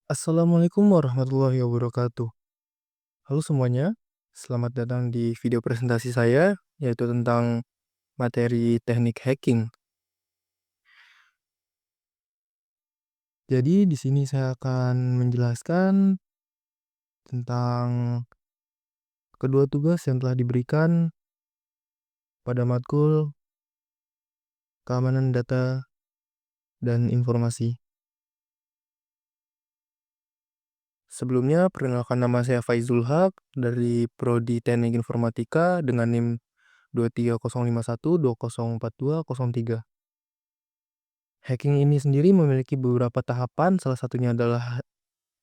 Assalamualaikum warahmatullahi wabarakatuh. Halo semuanya, selamat datang di video presentasi saya, yaitu tentang materi teknik hacking. Jadi di sini saya akan menjelaskan tentang kedua tugas yang telah diberikan pada matkul keamanan data dan informasi. Sebelumnya, perkenalkan nama saya Faizul Haq dari Prodi Teknik Informatika dengan NIM 23051204203. Hacking ini sendiri memiliki beberapa tahapan, salah satunya adalah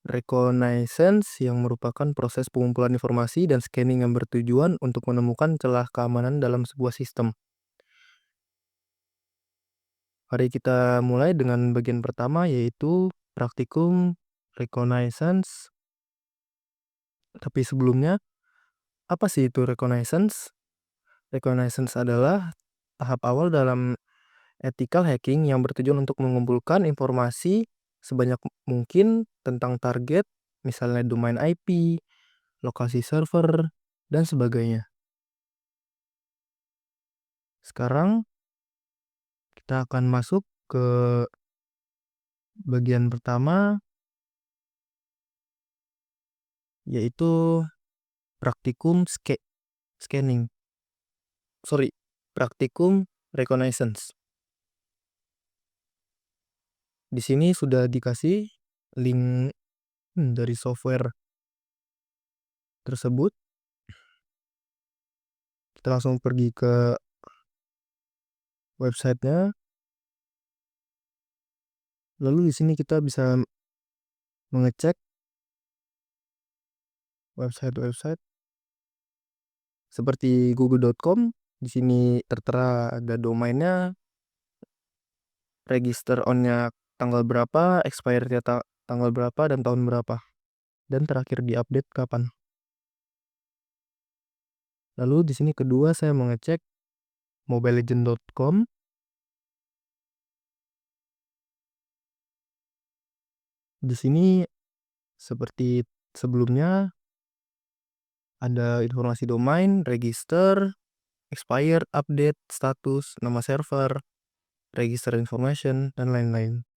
reconnaissance yang merupakan proses pengumpulan informasi dan scanning yang bertujuan untuk menemukan celah keamanan dalam sebuah sistem. Mari kita mulai dengan bagian pertama, yaitu praktikum reconnaissance. Tapi sebelumnya, apa sih itu reconnaissance? Reconnaissance adalah tahap awal dalam ethical hacking yang bertujuan untuk mengumpulkan informasi sebanyak mungkin tentang target, misalnya domain IP, lokasi server, dan sebagainya. Sekarang kita akan masuk ke bagian pertama, yaitu praktikum scanning. Sorry, praktikum reconnaissance. Di sini sudah dikasih link dari software tersebut. Kita langsung pergi ke websitenya. Lalu di sini kita bisa mengecek website-website seperti google.com. Di sini tertera ada domainnya, register onnya tanggal berapa, expirednya tanggal berapa, dan tahun berapa, dan terakhir diupdate kapan. Lalu di sini kedua saya mengecek mobilelegend.com. Di sini seperti sebelumnya ada informasi domain, register, expired, update, status, nama server, register information, dan lain-lain.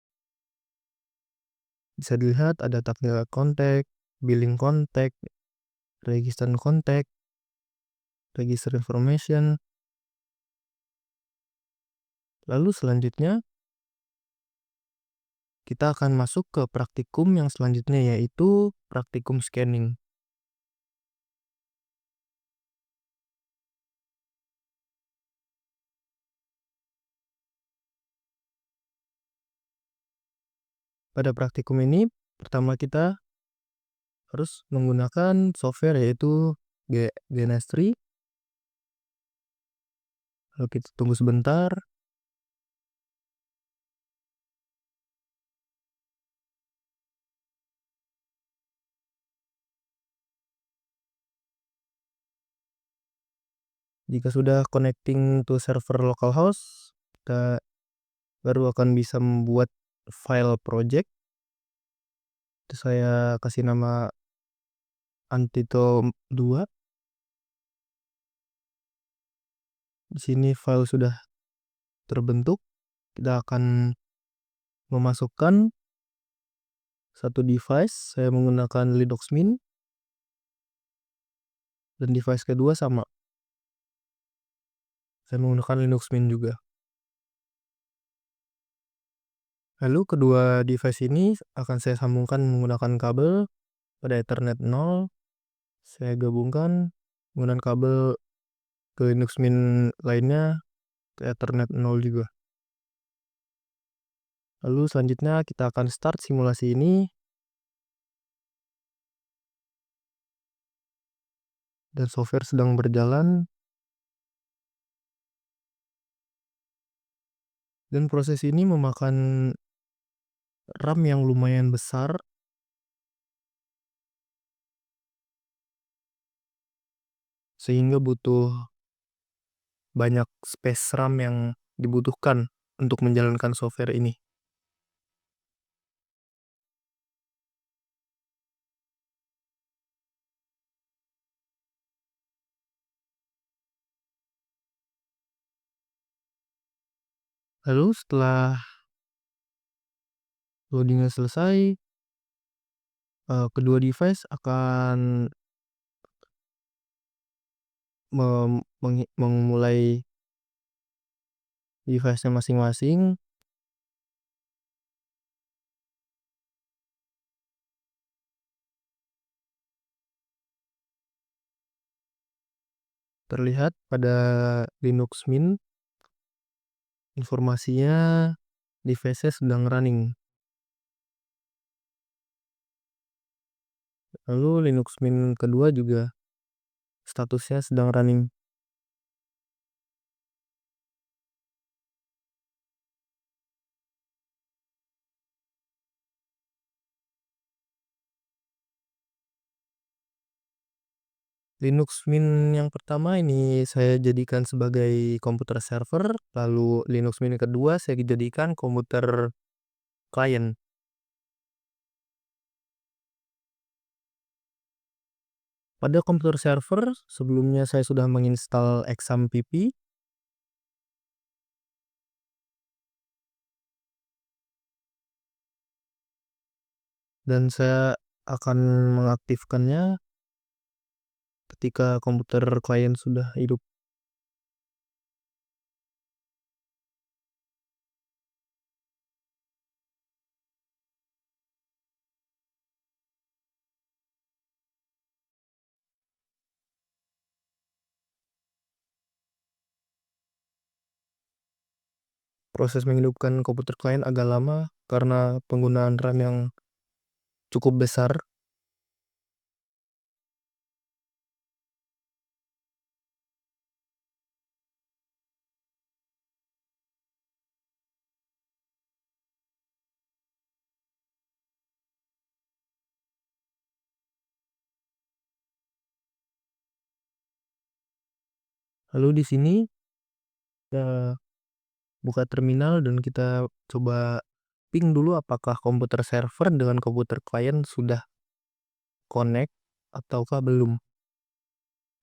Bisa dilihat ada tabnya kontak, billing kontak, register kontak, register information. Lalu selanjutnya kita akan masuk ke praktikum yang selanjutnya, yaitu praktikum scanning. Pada praktikum ini, pertama kita harus menggunakan software yaitu GNS3. Lalu kita tunggu sebentar. Jika sudah connecting to server localhost, kita baru akan bisa membuat file project. Itu saya kasih nama Antito 2. Di sini file sudah terbentuk. Kita akan memasukkan satu device. Saya menggunakan Linux Mint. Dan device kedua sama. Saya menggunakan Linux Mint juga. Lalu kedua device ini akan saya sambungkan menggunakan kabel pada Ethernet 0. Saya gabungkan menggunakan kabel ke Linux Mint lainnya ke Ethernet 0 juga. Lalu selanjutnya kita akan start simulasi ini. Dan software sedang berjalan. Dan proses ini memakan RAM yang lumayan besar. Sehingga butuh banyak space RAM yang dibutuhkan untuk menjalankan software ini. Lalu setelah loading selesai, kedua device akan memulai device-nya masing-masing. Terlihat pada Linux Mint, informasinya device-nya sedang running. Lalu Linux Mint kedua juga statusnya sedang running. Linux Mint yang pertama ini saya jadikan sebagai komputer server, lalu Linux Mint kedua saya jadikan komputer klien. Pada komputer server, sebelumnya saya sudah menginstal XAMPP dan saya akan mengaktifkannya ketika komputer klien sudah hidup. Proses menghidupkan komputer klien agak lama karena penggunaan RAM yang cukup besar. Lalu di sini kita buka terminal dan kita coba ping dulu apakah komputer server dengan komputer klien sudah connect ataukah belum.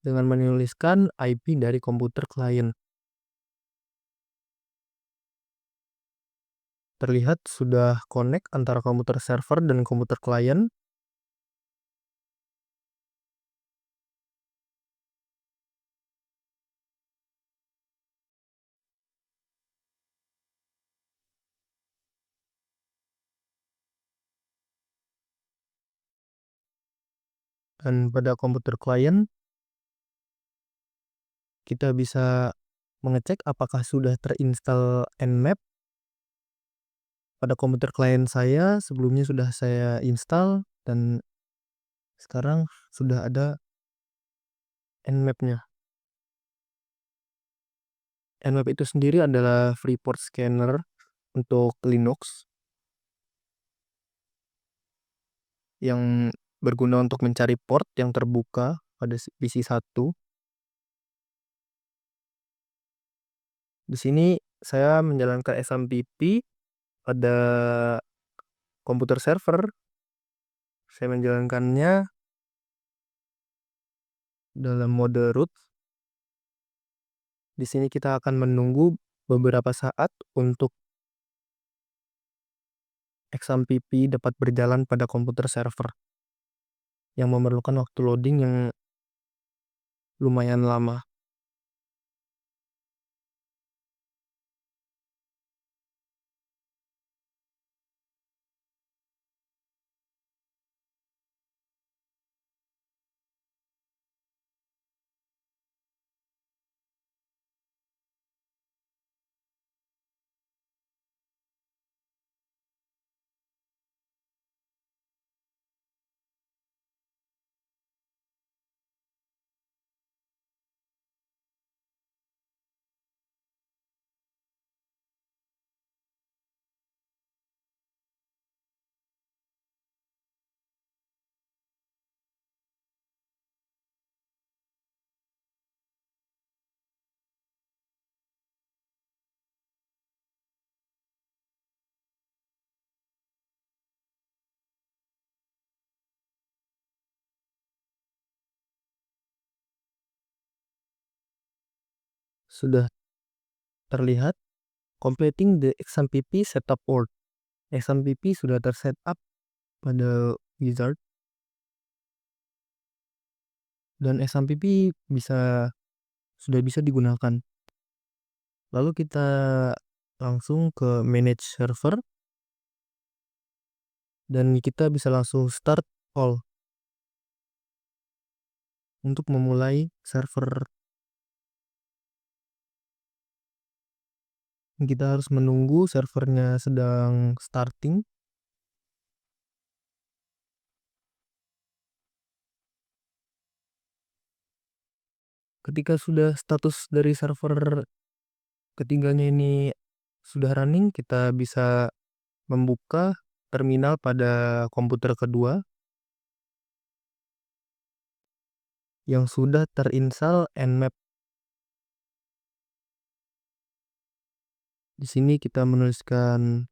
Dengan menuliskan IP dari komputer klien. Terlihat sudah connect antara komputer server dan komputer klien. Dan pada komputer klien, kita bisa mengecek apakah sudah terinstall Nmap. Pada komputer klien saya, sebelumnya sudah saya install dan sekarang sudah ada Nmap-nya. Nmap itu sendiri adalah free port scanner untuk Linux yang berguna untuk mencari port yang terbuka pada PC 1. Di sini saya menjalankan XAMPP pada komputer server. Saya menjalankannya dalam mode root. Di sini kita akan menunggu beberapa saat untuk XAMPP dapat berjalan pada komputer server yang memerlukan waktu loading yang lumayan lama. Sudah terlihat Completing the XMPP setup work. XMPP sudah tersetup pada wizard dan XMPP sudah bisa digunakan. Lalu kita langsung ke manage server dan kita bisa langsung start all untuk memulai server. Kita harus menunggu servernya sedang starting. Ketika sudah status dari server ketiganya ini sudah running, kita bisa membuka terminal pada komputer kedua yang sudah terinstall Nmap. Di sini kita menuliskan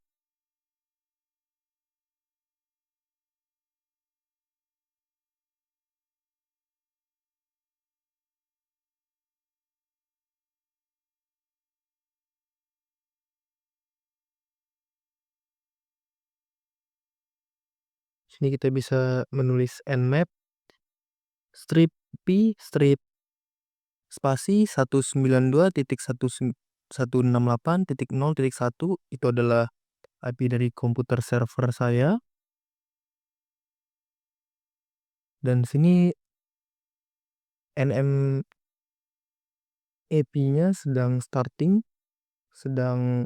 sini kita bisa menulis nmap strip p strip spasi 192.168.0.1 itu adalah IP dari komputer server saya. Dan sini NMAP-nya sedang starting, sedang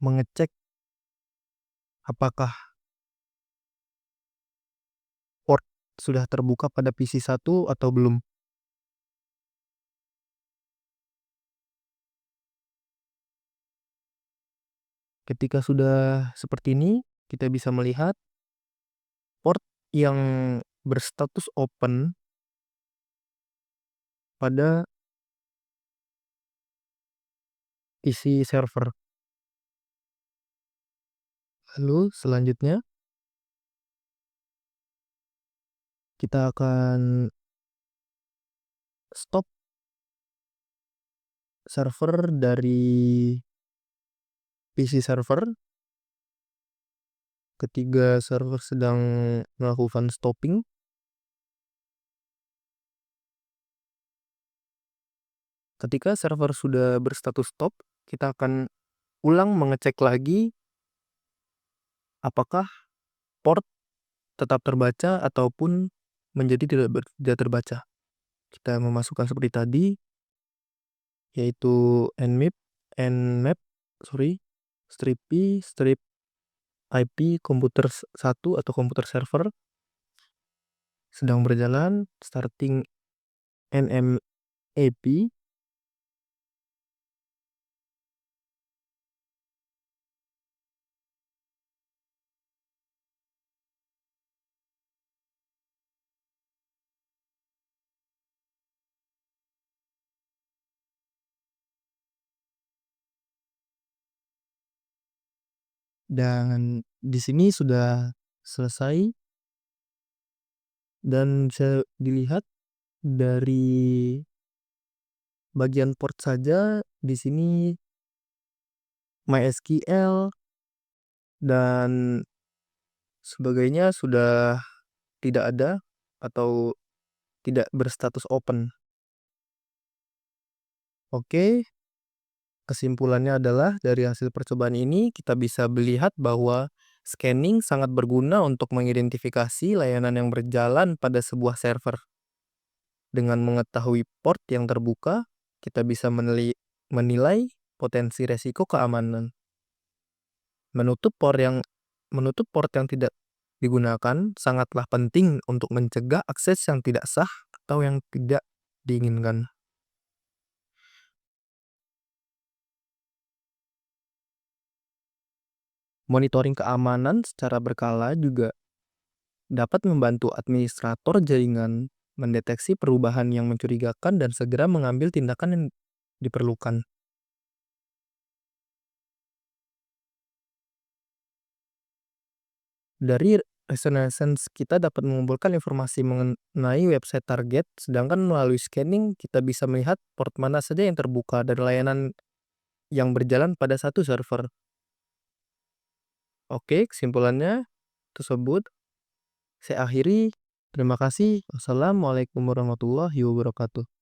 mengecek apakah port sudah terbuka pada PC 1 atau belum. Ketika sudah seperti ini, kita bisa melihat port yang berstatus open pada PC server. Lalu selanjutnya kita akan stop server dari PC server. Ketika server sedang melakukan stopping, ketika server sudah berstatus stop, kita akan ulang mengecek lagi apakah port tetap terbaca ataupun menjadi tidak terbaca. Kita memasukkan seperti tadi, yaitu nmap strip p strip IP komputer 1 atau komputer server sedang berjalan, starting NMAP. Dan di sini sudah selesai dan bisa dilihat dari bagian port saja di sini MySQL dan sebagainya sudah tidak ada atau tidak berstatus open. Oke, kesimpulannya adalah dari hasil percobaan ini kita bisa melihat bahwa scanning sangat berguna untuk mengidentifikasi layanan yang berjalan pada sebuah server. Dengan mengetahui port yang terbuka, kita bisa menilai potensi resiko keamanan. Menutup port yang tidak digunakan sangatlah penting untuk mencegah akses yang tidak sah atau yang tidak diinginkan. Monitoring keamanan secara berkala juga dapat membantu administrator jaringan mendeteksi perubahan yang mencurigakan dan segera mengambil tindakan yang diperlukan. Dari reconnaissance kita dapat mengumpulkan informasi mengenai website target, sedangkan melalui scanning kita bisa melihat port mana saja yang terbuka dan layanan yang berjalan pada satu server. Oke, kesimpulannya tersebut saya akhiri. Terima kasih. Wassalamualaikum warahmatullahi wabarakatuh.